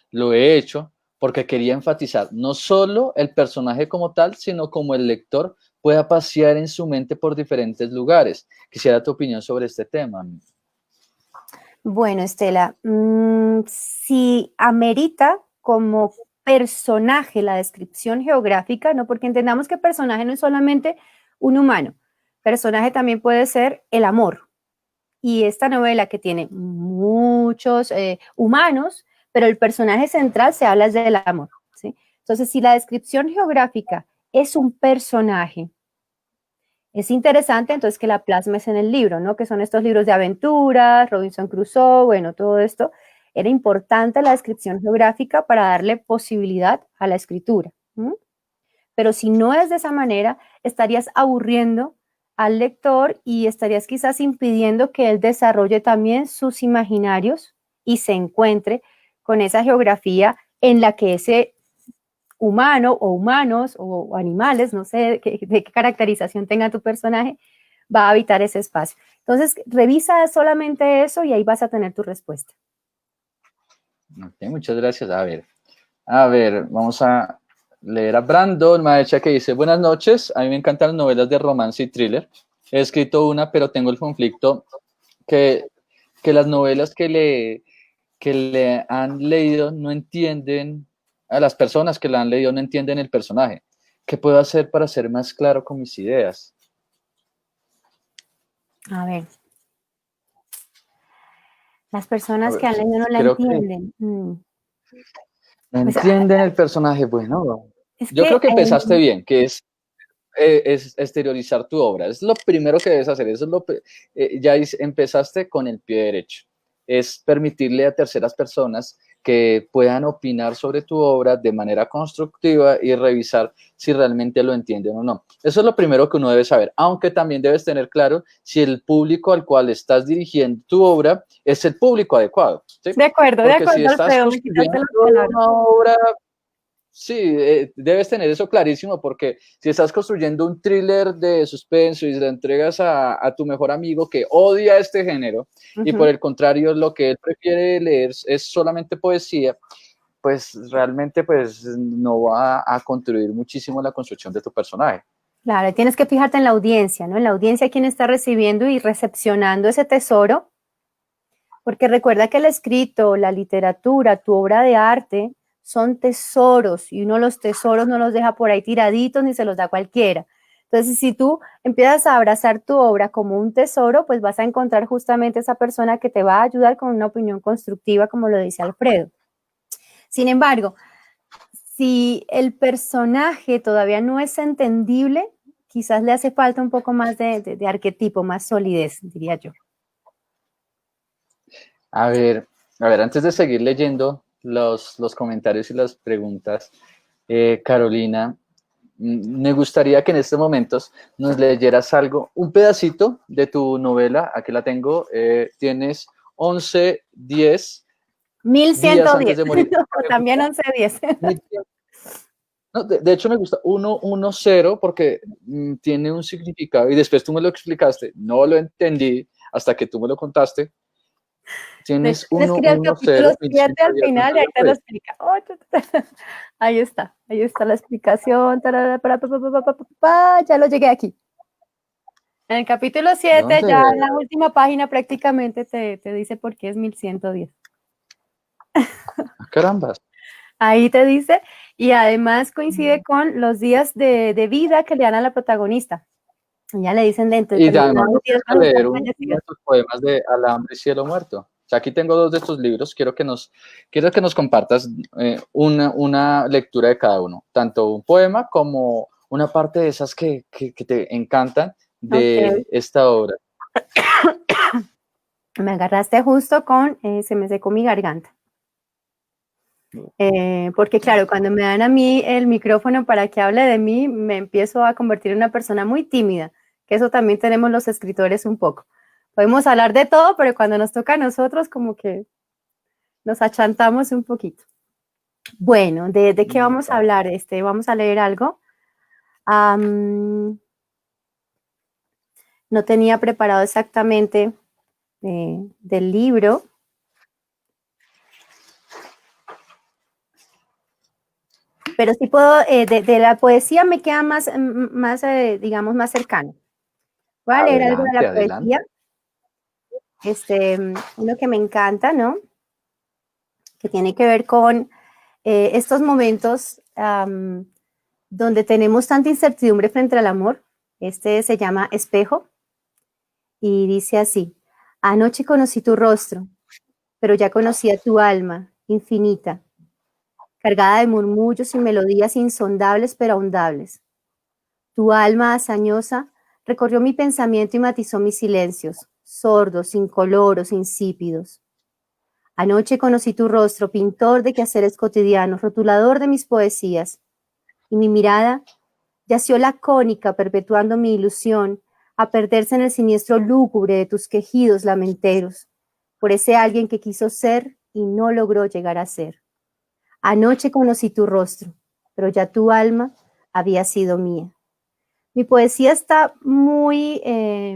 Lo he hecho porque quería enfatizar no solo el personaje como tal, sino como el lector pueda pasear en su mente por diferentes lugares. Quisiera tu opinión sobre este tema. Bueno, Estela, si amerita como personaje la descripción geográfica, ¿no? Porque entendamos que personaje no es solamente un humano, personaje también puede ser el amor. Y esta novela que tiene muchos humanos, pero el personaje central se habla del amor, ¿sí? Entonces, si la descripción geográfica es un personaje, es interesante entonces que la plasmes en el libro, ¿no? Que son estos libros de aventuras, Robinson Crusoe, bueno, todo esto. Era importante la descripción geográfica para darle posibilidad a la escritura. Pero si no es de esa manera, estarías aburriendo al lector y estarías quizás impidiendo que él desarrolle también sus imaginarios y se encuentre con esa geografía en la que ese humano o humanos o animales, no sé de qué caracterización tenga tu personaje, va a habitar ese espacio. Entonces, revisa solamente eso y ahí vas a tener tu respuesta. Ok, muchas gracias. A ver, vamos a leer a Brandon Maecha, que dice, buenas noches, a mí me encantan las novelas de romance y thriller. He escrito una, pero tengo el conflicto que las novelas que le han leído no entienden, a las personas que la han leído no entienden el personaje. ¿Qué puedo hacer para ser más claro con mis ideas? A ver. Las personas que han leído no la entienden. No entienden el personaje. Bueno, yo creo que empezaste bien, que es exteriorizar tu obra. Es lo primero que debes hacer. Eso es ya empezaste con el pie derecho. Es permitirle a terceras personas que puedan opinar sobre tu obra de manera constructiva y revisar si realmente lo entienden o no. Eso es lo primero que uno debe saber, aunque también debes tener claro si el público al cual estás dirigiendo tu obra es el público adecuado. ¿Sí? De acuerdo, porque si estás construyendo una obra, sí, debes tener eso clarísimo, porque si estás construyendo un thriller de suspenso y se lo entregas a tu mejor amigo que odia este género, y por el contrario lo que él prefiere leer es solamente poesía, pues realmente pues no va a contribuir muchísimo a la construcción de tu personaje. Claro, tienes que fijarte en la audiencia, ¿no? En la audiencia quién está recibiendo y recepcionando ese tesoro, porque recuerda que el escrito, la literatura, tu obra de arte son tesoros y uno los tesoros no los deja por ahí tiraditos ni se los da a cualquiera. Entonces, si tú empiezas a abrazar tu obra como un tesoro, pues vas a encontrar justamente esa persona que te va a ayudar con una opinión constructiva, como lo dice Alfredo. Sin embargo, si el personaje todavía no es entendible, quizás le hace falta un poco más de arquetipo, más solidez, diría yo. A ver, antes de seguir leyendo los comentarios y las preguntas, Carolina, me gustaría que en estos momentos nos leyeras algo, un pedacito de tu novela. Aquí la tengo, tienes 11:10 días antes de 1110. morir. También 1110. 1100. No, de hecho me gusta 110 porque tiene un significado y después tú me lo explicaste, no lo entendí hasta que tú me lo contaste. De hecho, Tienes él escribe el capítulo 110, 7 al 1110, final y ahí te lo explica. Oh, ahí está la explicación. Ya lo llegué aquí. En el capítulo 7, ya en la última página prácticamente te dice por qué es 1110. Carambas. Ahí te dice, y además coincide con los días de vida que le dan a la protagonista. Ya le dicen dentro de Y además días a leer uno de tus poemas de Alambre y Cielo Muerto. O sea, aquí tengo 2 de estos libros, quiero que nos compartas una lectura de cada uno, tanto un poema como una parte de esas que te encantan de esta obra. Me agarraste justo con, se me secó mi garganta. Porque claro, cuando me dan a mí el micrófono para que hable de mí, me empiezo a convertir en una persona muy tímida, que eso también tenemos los escritores un poco. Podemos hablar de todo, pero cuando nos toca a nosotros como que nos achantamos un poquito. Bueno, ¿de qué vamos a hablar? Vamos a leer algo. No tenía preparado exactamente del libro. Pero sí puedo, de la poesía me queda más digamos, más cercano. Voy a leer algo de la poesía. Uno que me encanta, ¿no? Que tiene que ver con estos momentos donde tenemos tanta incertidumbre frente al amor. Se llama Espejo y dice así: anoche conocí tu rostro, pero ya conocía tu alma infinita, cargada de murmullos y melodías insondables pero ahondables. Tu alma hazañosa recorrió mi pensamiento y matizó mis silencios, sordos, incoloros, insípidos. Anoche conocí tu rostro, pintor de quehaceres cotidianos, rotulador de mis poesías, y mi mirada yació lacónica, perpetuando mi ilusión, a perderse en el siniestro lúgubre de tus quejidos lamenteros, por ese alguien que quiso ser y no logró llegar a ser. Anoche conocí tu rostro, pero ya tu alma había sido mía. Mi poesía está muy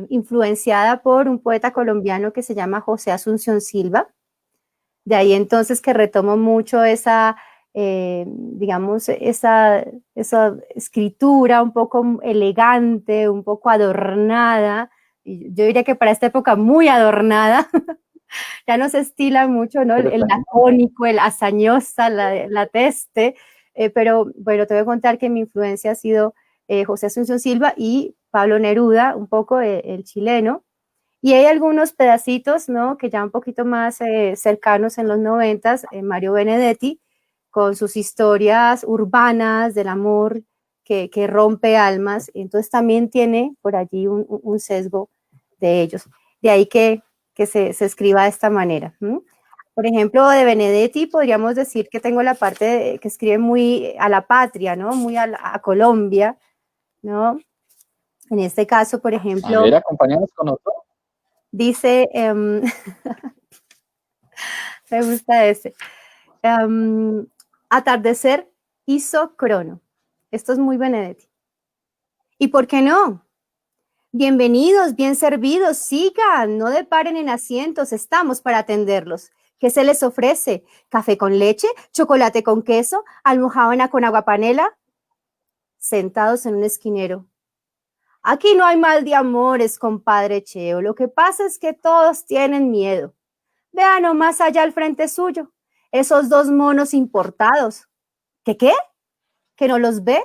influenciada por un poeta colombiano que se llama José Asunción Silva. De ahí entonces que retomo mucho esa, digamos, esa escritura un poco elegante, un poco adornada. Yo diría que para esta época muy adornada. Ya no se estila mucho, ¿no? El lacónico, el hazañosa, la teste. Pero bueno, te voy a contar que mi influencia ha sido José Asunción Silva y Pablo Neruda, un poco el chileno. Y hay algunos pedacitos, ¿no? Que ya un poquito más cercanos en los 90s, Mario Benedetti, con sus historias urbanas del amor que rompe almas. Entonces también tiene por allí un sesgo de ellos. De ahí que se escriba de esta manera. Por ejemplo, de Benedetti podríamos decir que tengo la parte que escribe muy a la patria, ¿no? Muy a Colombia, ¿no? En este caso, por ejemplo... A ver, acompáñanos con otro. Dice, me gusta ese, atardecer isocrono. Esto es muy Benedetti. ¿Y por qué no? Bienvenidos, bien servidos, sigan, no deparen en asientos, estamos para atenderlos. ¿Qué se les ofrece? ¿Café con leche? ¿Chocolate con queso? ¿Almojábana con aguapanela? Sentados en un esquinero. Aquí no hay mal de amores, compadre Cheo. Lo que pasa es que todos tienen miedo. Vea nomás allá al frente suyo, esos 2 monos importados. ¿Qué? ¿Que no los ve?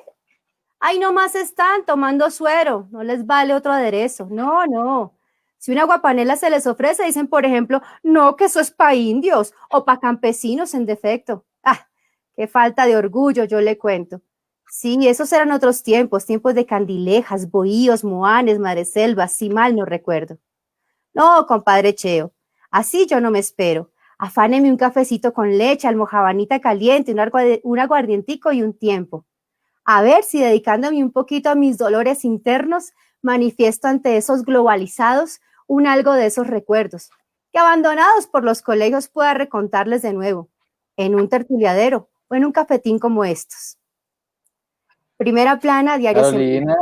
Ahí nomás están tomando suero, no les vale otro aderezo. No. Si una guapanela se les ofrece, dicen, por ejemplo, no, que eso es pa' indios o pa' campesinos en defecto. Ah, qué falta de orgullo, yo le cuento. Sí, esos eran otros tiempos de candilejas, bohíos, moanes, madreselvas, si mal no recuerdo. No, compadre Cheo, así yo no me espero. Afáneme un cafecito con leche, almojabanita caliente, un aguardientico y un tiempo. A ver si dedicándome un poquito a mis dolores internos, manifiesto ante esos globalizados un algo de esos recuerdos. que abandonados por los colegios pueda recontarles de nuevo, en un tertuliadero o en un cafetín como estos. Primera plana, Diario Carolina,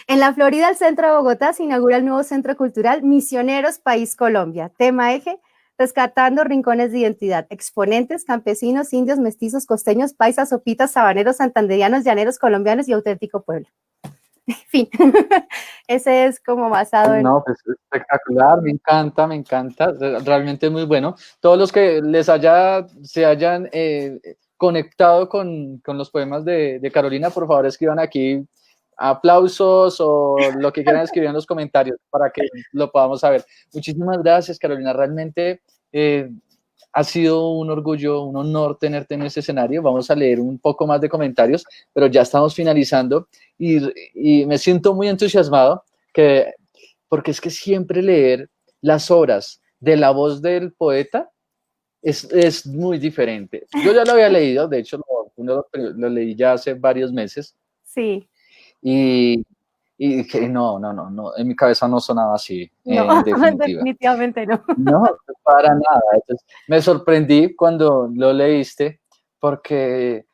En la Florida, el centro de Bogotá, se inaugura el nuevo centro cultural Misioneros País Colombia. Tema eje, rescatando rincones de identidad. Exponentes, campesinos, indios, mestizos, costeños, paisas, sopitas, sabaneros, santanderianos, llaneros, colombianos y auténtico pueblo. En fin, ese es como basado en... no, pues espectacular, me encanta, realmente muy bueno. Todos los que se hayan conectado con los poemas de Carolina, por favor escriban aquí aplausos o lo que quieran escribir en los comentarios para que lo podamos saber. Muchísimas gracias, Carolina, realmente ha sido un orgullo, un honor tenerte en este escenario. Vamos a leer un poco más de comentarios, pero ya estamos finalizando y me siento muy entusiasmado porque es que siempre leer las obras de la voz del poeta es muy diferente. Yo ya lo había leído, de hecho lo leí ya hace varios meses. Sí. Y dije, no, en mi cabeza no sonaba así, No, en definitiva. definitivamente no. No, para nada. Entonces, me sorprendí cuando lo leíste porque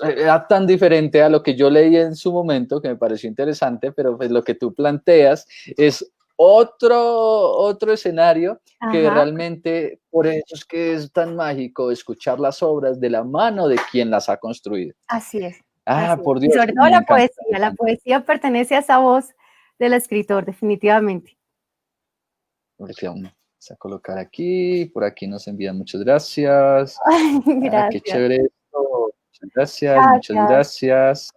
era tan diferente a lo que yo leí en su momento, que me pareció interesante, pero pues lo que tú planteas es otro escenario que Ajá. realmente, por eso es que es tan mágico escuchar las obras de la mano de quien las ha construido. Así es. Ah, Así es. por Y Dios, sobre todo me la encanta, me poesía. La encanta. poesía pertenece a esa voz del escritor, definitivamente. Vamos a colocar aquí, por aquí nos envían muchas gracias. Ay, Ah, qué gracias. chévere esto. Muchas gracias, muchas Gracias.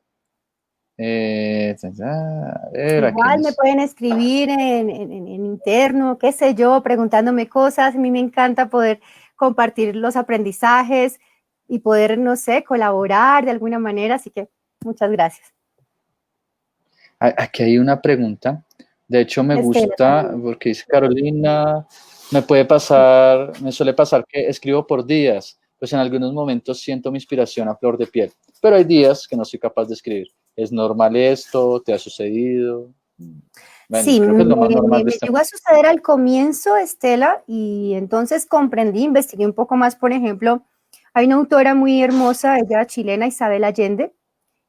gracias. A ver, aquí Igual me nos... pueden escribir en interno, qué sé yo, preguntándome cosas. A mí me encanta poder compartir los aprendizajes y poder, no sé, colaborar de alguna manera. Así que muchas gracias. Aquí hay una pregunta. De hecho, me Estela gusta también. porque dice Carolina, me suele pasar que escribo por días, pues en algunos momentos siento mi inspiración a flor de piel, pero hay días que no soy capaz de escribir. ¿Es normal esto? ¿Te ha sucedido? Bueno, Sí, creo que es lo más normal de me este llegó a suceder al comienzo, Estela, y entonces comprendí, investigué un poco más, por ejemplo, hay una autora muy hermosa, ella chilena, Isabel Allende,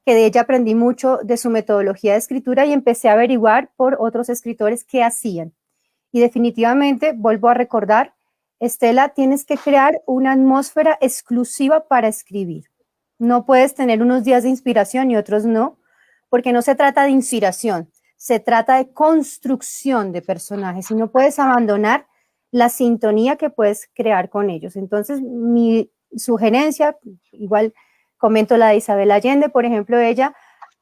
que de ella aprendí mucho de su metodología de escritura y empecé a averiguar por otros escritores qué hacían. Y definitivamente, vuelvo a recordar, Estela, tienes que crear una atmósfera exclusiva para escribir. No puedes tener unos días de inspiración y otros no, porque no se trata de inspiración, se trata de construcción de personajes y no puedes abandonar la sintonía que puedes crear con ellos. Entonces, mi sugerencia, igual comento la de Isabel Allende, por ejemplo, ella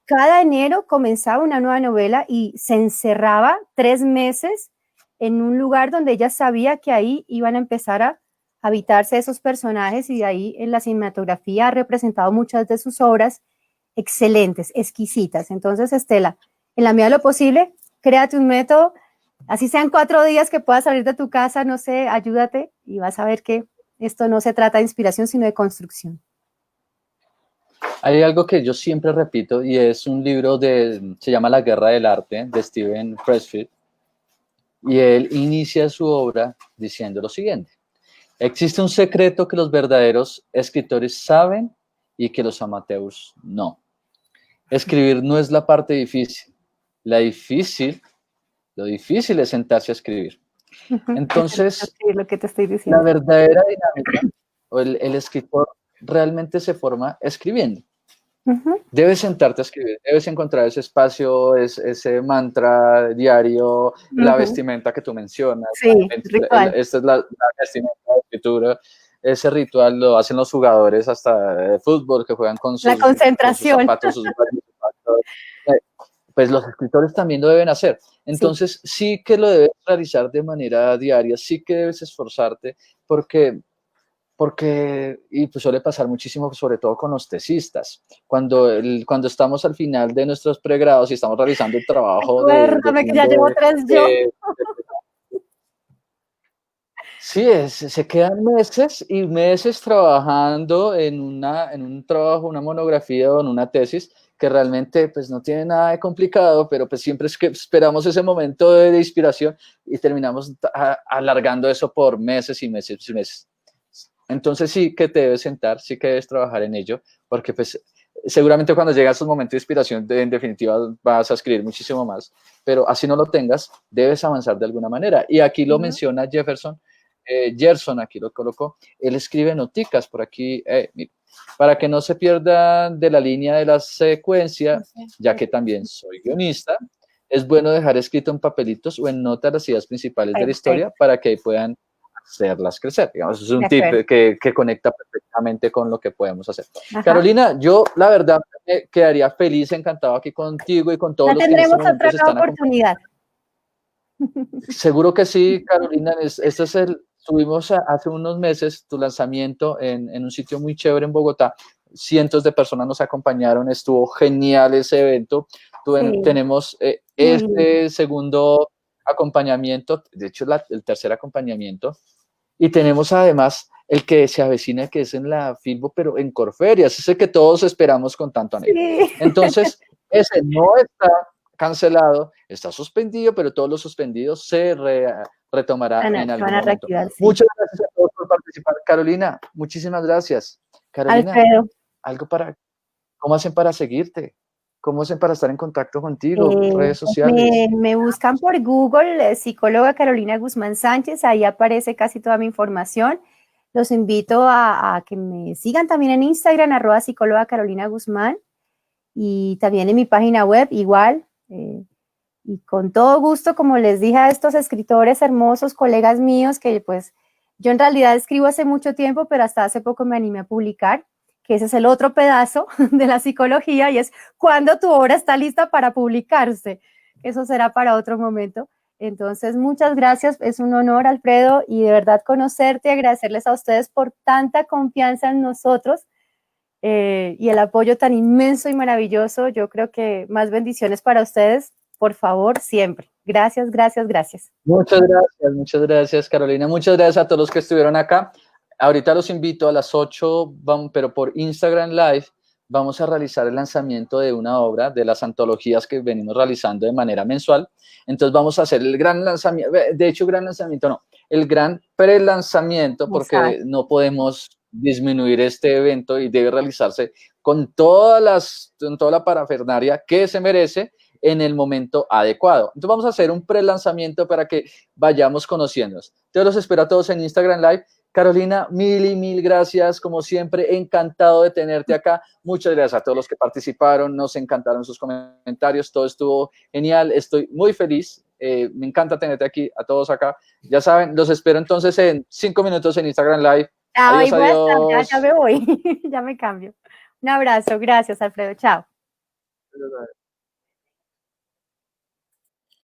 cada enero comenzaba una nueva novela y se encerraba 3 meses en un lugar donde ella sabía que ahí iban a empezar a habitarse esos personajes y de ahí en la cinematografía ha representado muchas de sus obras excelentes, exquisitas. Entonces, Estela, en la medida de lo posible, créate un método, así sean 4 días que puedas salir de tu casa, no sé, ayúdate y vas a ver que esto no se trata de inspiración, sino de construcción. Hay algo que yo siempre repito y es un libro se llama La Guerra del Arte, de Steven Pressfield, y él inicia su obra diciendo lo siguiente: existe un secreto que los verdaderos escritores saben y que los amateurs no. Escribir no es la parte difícil. Lo difícil es sentarse a escribir. Entonces, Lo que te estoy la diciendo. verdadera dinámica o el escritor realmente se forma escribiendo. Debes sentarte a escribir, debes encontrar ese espacio, ese mantra diario, la vestimenta que tú mencionas. Sí, ritual. Esta es la vestimenta de escritura. Ese ritual lo hacen los jugadores hasta de fútbol que juegan La con sus concentración. zapatos, pues los escritores también lo deben hacer. Sí. Entonces, sí que lo debes realizar de manera diaria, sí que debes esforzarte, porque y pues suele pasar muchísimo, sobre todo con los tesistas, cuando estamos al final de nuestros pregrados y estamos realizando el trabajo de Recuérdame que fin ya llevo 3 yo. sí, se quedan meses y meses trabajando en un trabajo, una monografía o en una tesis que realmente pues no tiene nada de complicado, pero pues siempre es que esperamos ese momento de inspiración y terminamos alargando eso por meses y meses y meses. Entonces sí que te debes sentar, sí que debes trabajar en ello, porque pues seguramente cuando llega esos momentos de inspiración, en definitiva vas a escribir muchísimo más, pero así no lo tengas, debes avanzar de alguna manera. Y aquí lo menciona Jefferson, Gerson, aquí lo colocó, él escribe noticas por aquí, mira, para que no se pierdan de la línea de la secuencia, ya que también soy guionista, es bueno dejar escrito en papelitos o en notas las ideas principales de la historia para que puedan hacerlas crecer. Digamos, es un tip que conecta perfectamente con lo que podemos hacer. Ajá. Carolina, yo la verdad me quedaría feliz, encantado aquí contigo y con todos los que en este momento se están oportunidad. Seguro que sí, Carolina. Este es tuvimos hace unos meses tu lanzamiento en un sitio muy chévere en Bogotá. Cientos de personas nos acompañaron, estuvo genial ese evento. Sí. Tenemos este segundo acompañamiento, de hecho el tercer acompañamiento, y tenemos además el que se avecina, que es en la Filbo, pero en Corferias, ese que todos esperamos con tanto anhelo. Sí. Entonces, ese no está cancelado, está suspendido, pero todos los suspendidos se retomará en algún momento. Sí. Muchas gracias a todos por participar. Carolina, muchísimas gracias. Carolina, Alfredo, ¿cómo hacen para seguirte? ¿Cómo hacen para estar en contacto contigo? Redes sociales. Me buscan por Google, psicóloga Carolina Guzmán Sánchez, ahí aparece casi toda mi información. Los invito a que me sigan también en Instagram, @psicóloga Carolina Guzmán, y también en mi página web, igual. Y con todo gusto, como les dije a estos escritores hermosos, colegas míos, que pues yo en realidad escribo hace mucho tiempo, pero hasta hace poco me animé a publicar, que ese es el otro pedazo de la psicología, y es cuando tu obra está lista para publicarse. Eso será para otro momento. Entonces, muchas gracias, es un honor, Alfredo, y de verdad conocerte, agradecerles a ustedes por tanta confianza en nosotros y el apoyo tan inmenso y maravilloso. Yo creo que más bendiciones para ustedes, por favor, siempre. Gracias, gracias, gracias. Muchas gracias, Carolina. Muchas gracias a todos los que estuvieron acá. Ahorita los invito a las 8, pero por Instagram Live vamos a realizar el lanzamiento de una obra de las antologías que venimos realizando de manera mensual. Entonces vamos a hacer el gran lanzamiento, de hecho gran lanzamiento no, el gran pre-lanzamiento, porque no podemos disminuir este evento y debe realizarse con toda la parafernalia que se merece en el momento adecuado. Entonces vamos a hacer un pre-lanzamiento para que vayamos conociéndonos. Yo los espero a todos en Instagram Live. Carolina, mil gracias, como siempre, encantado de tenerte acá. Muchas gracias a todos los que participaron, nos encantaron sus comentarios, todo estuvo genial, estoy muy feliz, me encanta tenerte aquí, a todos acá. Ya saben, los espero entonces en 5 minutos en Instagram Live. Adiós, adiós. Ya me voy, ya me cambio. Un abrazo, gracias, Alfredo, chao.